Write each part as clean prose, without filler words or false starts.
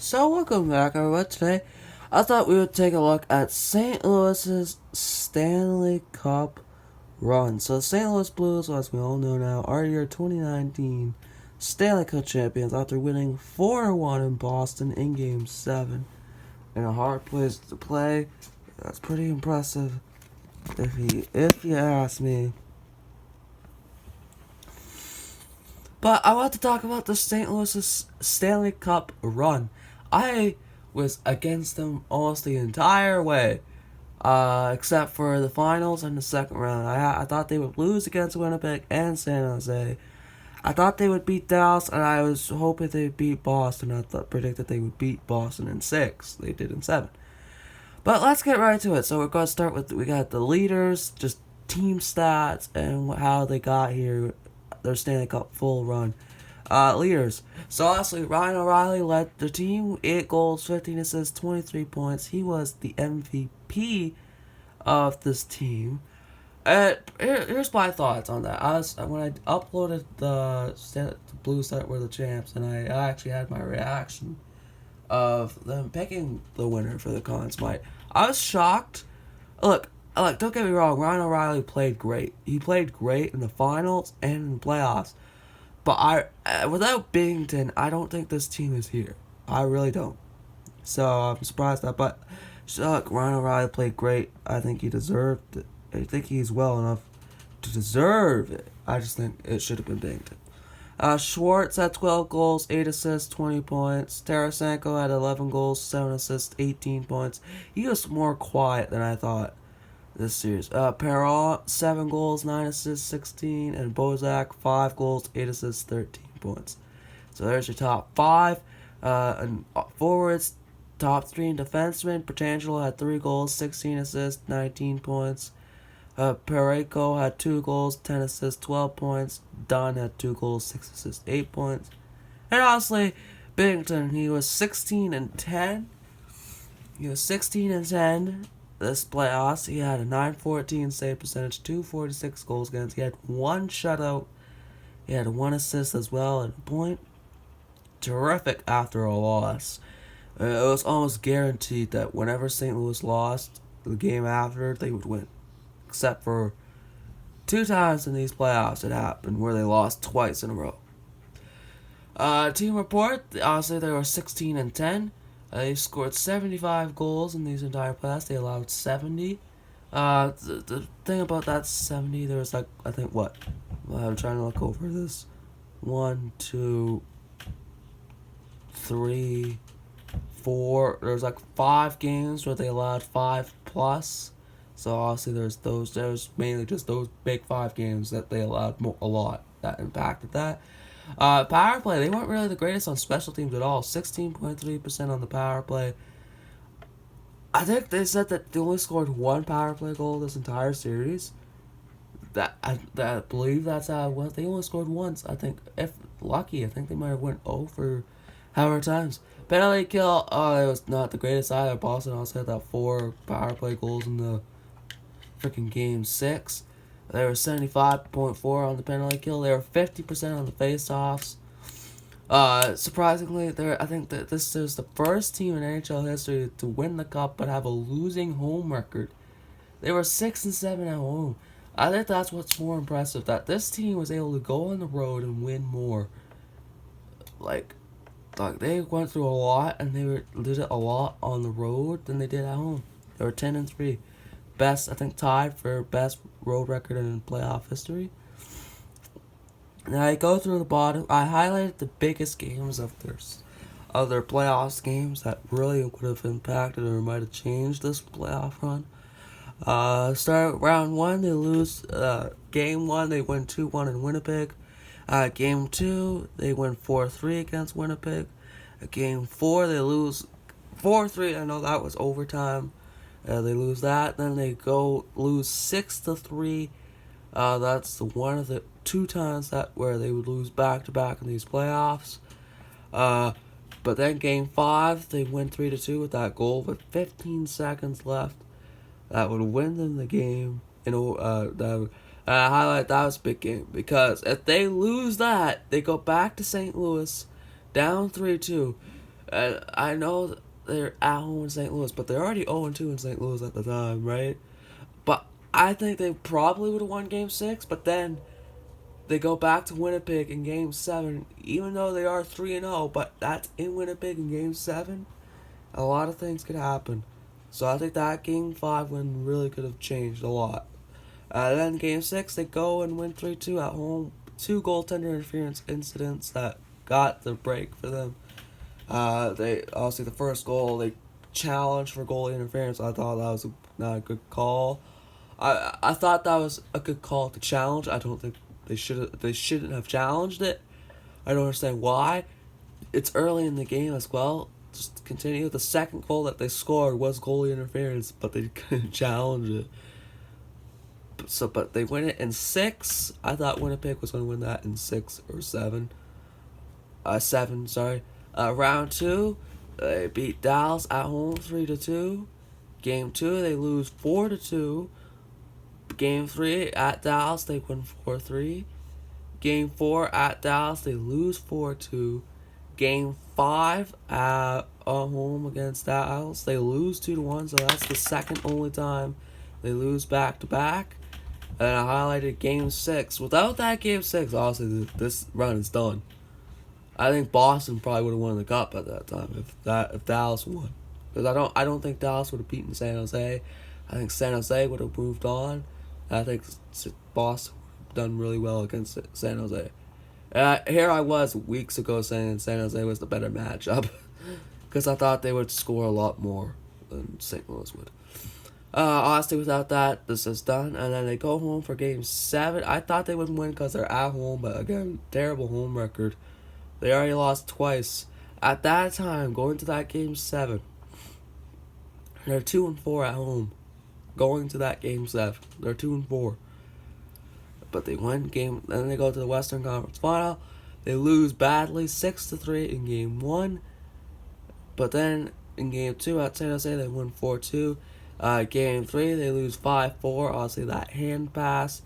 So welcome back, everyone. Today, I thought we would take a look at St. Louis's Stanley Cup run. So, the St. Louis Blues, as we all know now, are your 2019 Stanley Cup champions after winning 4-1 in Boston in Game 7. In a hard place to play, that's pretty impressive, if you ask me. But I want to talk about the St. Louis's Stanley Cup run. I was against them almost the entire way, except for the finals and the second round. I thought they would lose against Winnipeg and San Jose. I thought they would beat Dallas, and I was hoping they would beat Boston. Predicted they would beat Boston in 6. They did in 7. But let's get right to it. So we're going to start with, we got the leaders, just team stats, and how they got here, their Stanley Cup full run. Leaders. So honestly, Ryan O'Reilly led the team, 8 goals, 15 assists, 23 points. He was the MVP of this team. Here's my thoughts on that. When I uploaded the Blues that were the champs, and I actually had my reaction of them picking the winner for the Conn Smythe. I was shocked. Look, don't get me wrong. Ryan O'Reilly played great. He played great in the finals and in the playoffs. But without Binnington, I don't think this team is here. I really don't. So I'm surprised at that. But look, Ryan O'Reilly played great. I think he deserved it. I think he's well enough to deserve it. I just think it should have been Binnington. Schwartz had 12 goals, 8 assists, 20 points. Tarasenko had 11 goals, 7 assists, 18 points. He was more quiet than I thought this series. Perron, 7 goals, 9 assists, 16. And Bozak, 5 goals, 8 assists, 13 points. So there's your top 5. And forwards, top 3 in defensemen. Petrangelo had 3 goals, 16 assists, 19 points. Parayko had 2 goals, 10 assists, 12 points. Dunn had 2 goals, 6 assists, 8 points. And honestly, Binnington, he was 16 and 10. He was 16 and 10 this playoffs. He had a 914 save percentage, 246 goals against. He had 1 shutout. He had 1 assist as well and a point. Terrific after a loss. It was almost guaranteed that whenever St. Louis lost the game after, they would win. Except for 2 times in these playoffs it happened where they lost twice in a row. Team report, honestly they were 16 and 10. They scored 75 goals in these entire playoffs. They allowed 70. The thing about that 70, there was like, I think what? I'm trying to look over this. 1, 2, 3, 4. There was like 5 games where they allowed 5 plus. So obviously there's mainly just those big 5 games that they allowed a lot that impacted that. Power play, they weren't really the greatest on special teams at all. 16.3% on the power play. I think they said that they only scored 1 power play goal this entire series. I believe that's how it was. They only scored once. I think, if lucky, I think they might have went 0 for however times. Penalty kill, it was not the greatest either. Boston also had that 4 power play goals in the freaking game 6. They were 75.4 on the penalty kill. They were 50% on the face-offs. Surprisingly, I think that this is the first team in NHL history to win the cup but have a losing home record. They were 6 and 7 at home. I think that's what's more impressive, that this team was able to go on the road and win more. Like they went through a lot, and did it a lot on the road than they did at home. They were 10 and 3. Best, I think, tied for best road record in playoff history. Now I go through the bottom. I highlighted the biggest games of their playoffs games that really would have impacted or might have changed this playoff run. Start round 1, they lose. Game 1, they win 2-1 in Winnipeg. Game 2, they win 4-3 against Winnipeg. Game 4, they lose 4-3. I know that was overtime. They lose that. Then they go lose 6-3. That's one of the 2 times where they would lose back to back in these playoffs. But then game 5, they win 3-2 with that goal with 15 seconds left. That would win them the game. I highlight that was a big game, because if they lose that, they go back to St. Louis down 3-2. And I know they're at home in St. Louis, but they're already 0-2 in St. Louis at the time, right? But I think they probably would have won Game 6, but then they go back to Winnipeg in Game 7, even though they are 3-0, but that's in Winnipeg in Game 7. A lot of things could happen. So I think that Game 5 win really could have changed a lot. Then Game 6, they go and win 3-2 at home. Two goaltender interference incidents that got the break for them. They obviously the first goal, they challenged for goalie interference. I thought that was not a good call. I thought that was a good call to challenge. I don't think they shouldn't have challenged it. I don't understand why. It's early in the game as well. Just continue. The second goal that they scored was goalie interference, but they couldn't challenge it. But they win it in 6. I thought Winnipeg was going to win that in 6 or 7. 7, sorry. Round 2, they beat Dallas at home 3-2. Game 2, they lose 4-2. Game 3 at Dallas, they win 4-3. Game 4 at Dallas, they lose 4-2. Game 5 at home against Dallas, they lose 2-1. So that's the second only time they lose back to back. And I highlighted Game 6. Without that Game 6, obviously this run is done. I think Boston probably would have won the cup at that time if Dallas won, because I don't think Dallas would have beaten San Jose. I think San Jose would have moved on. I think Boston would have done really well against San Jose. Here I was weeks ago saying San Jose was the better matchup because I thought they would score a lot more than St. Louis would. Honestly, without that, this is done. And then they go home for Game 7. I thought they would win because they're at home, but again, terrible home record. They already lost twice. At that time, going to that Game 7, they're 2-4 at home. Going to that Game 7, they're 2-4. But they win game. Then they go to the Western Conference Final. They lose badly, 6-3 in Game 1. But then in Game 2 at San Jose, they win 4-2. Game 3, they lose 5-4. Obviously, that hand pass.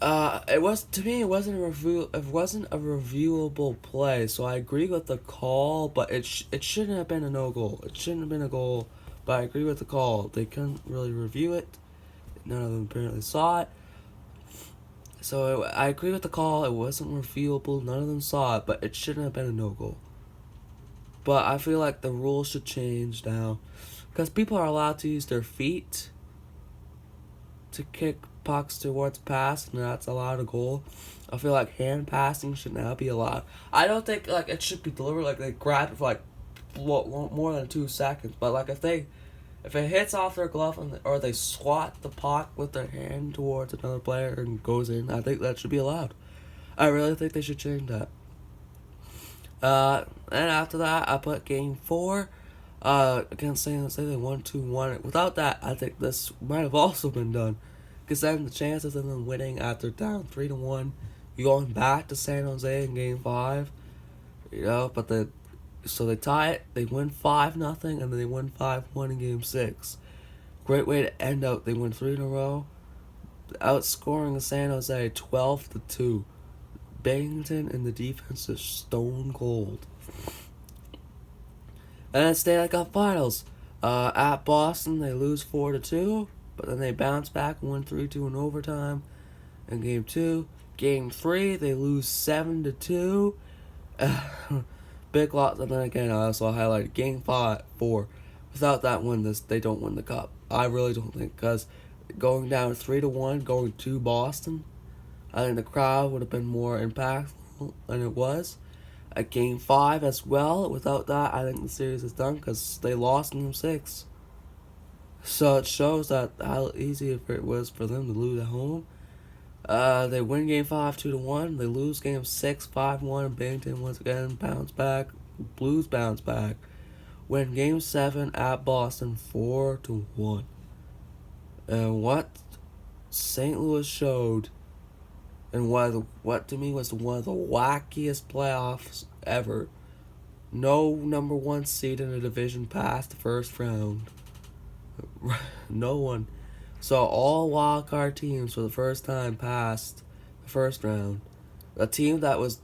It wasn't a reviewable play, so I agree with the call, but it shouldn't have been a no goal. It shouldn't have been a goal, but I agree with the call. They couldn't really review it. None of them apparently saw it. So I agree with the call. It wasn't reviewable. None of them saw it, but it shouldn't have been a no goal. But I feel like the rules should change now, because people are allowed to use their feet to kick pucks towards pass, and that's allowed a goal. I feel like hand passing should now be allowed. I don't think like it should be delivered like they grab it for like more than 2 seconds, but like if it hits off their glove or they swat the puck with their hand towards another player and goes in, I think that should be allowed. I really think they should change that. And after that, I put Game 4 against San Jose. They won 2-1. Without that, I think this might have also been done. Because then the chances of them winning after down 3-1, you going back to San Jose in Game 5, so they tie it. They win 5-0, and then they win 5-1 in Game 6. Great way to end out. They win 3 in a row, outscoring San Jose 12-2. Bennington and the defense is stone cold. And then Stanley Cup Finals. At Boston, they lose 4-2, but then they bounce back and win 3-2 in overtime. In Game 2, Game 3, they lose 7-2. Big loss. And then again, I also highlighted Game 4. Without that win, they don't win the cup. I really don't think, because going down 3-1, going to Boston, I think the crowd would have been more impactful than it was. At Game 5 as well, without that, I think the series is done because they lost in Game 6. So it shows that how easy it was for them to lose at home. They win Game 5 2-1. They lose Game 6 5-1. And Bennington once again bounce back. Blues bounce back. Win Game 7 at Boston 4-1. And what St. Louis showed, and what to me was one of the wackiest playoffs ever. No number 1 seed in a division passed the first round. No one. So all wildcard teams for the first time passed the first round. A team that was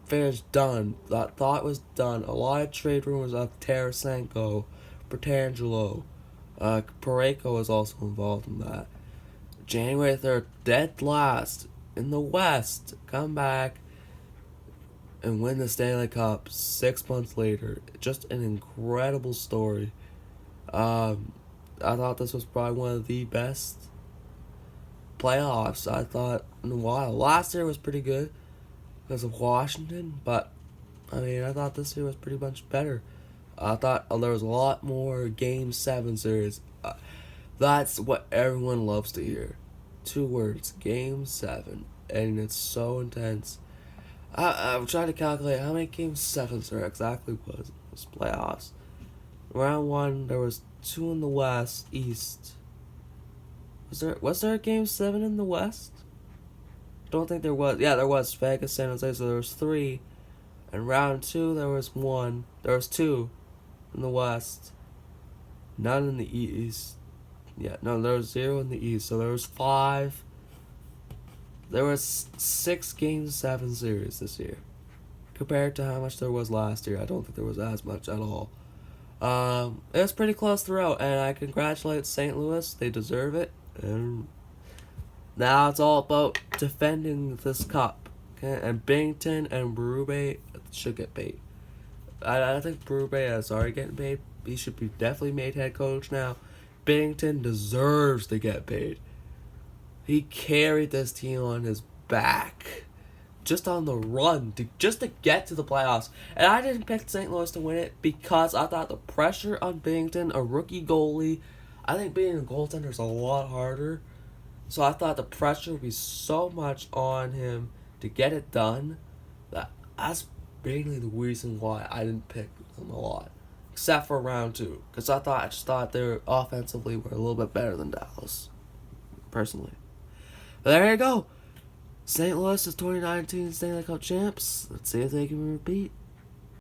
finished done. That thought was done. A lot of trade rumors of Tarasenko, Bertangelo, Pareko was also involved in that. January 3rd, dead last in the West, come back and win the Stanley Cup 6 months later. Just an incredible story. I thought this was probably one of the best playoffs I thought in a while. Last year was pretty good because of Washington, but I thought this year was pretty much better. I thought there was a lot more Game 7 series. That's what everyone loves to hear. 2 words, Game 7. And it's so intense. I'm trying to calculate how many Game 7s there exactly was in this playoffs. Round 1, there was 2 in the West, East. Was there a Game 7 in the West? Don't think there was. Yeah, there was. Vegas, San Jose, so there was 3. And round 2, there was 1. There was 2 in the West. None in the East. Yeah, no, there was 0 in the East, so there was 5. There was 6 Game 7 series this year. Compared to how much there was last year, I don't think there was as much at all. It was pretty close throughout, and I congratulate St. Louis. They deserve it. And now it's all about defending this cup. Okay? And Binnington and Berube should get paid. I think Berube is already getting paid. He should be definitely made head coach now. Binnington deserves to get paid. He carried this team on his back. Just on the run. Just to get to the playoffs. And I didn't pick St. Louis to win it because I thought the pressure on Binnington, a rookie goalie, I think being a goaltender is a lot harder. So I thought the pressure would be so much on him to get it done. That's mainly the reason why I didn't pick them a lot. Except for round 2. Because I just thought they were offensively were a little bit better than Dallas. Personally. But there you go. St. Louis is 2019 Stanley Cup champs. Let's see if they can repeat.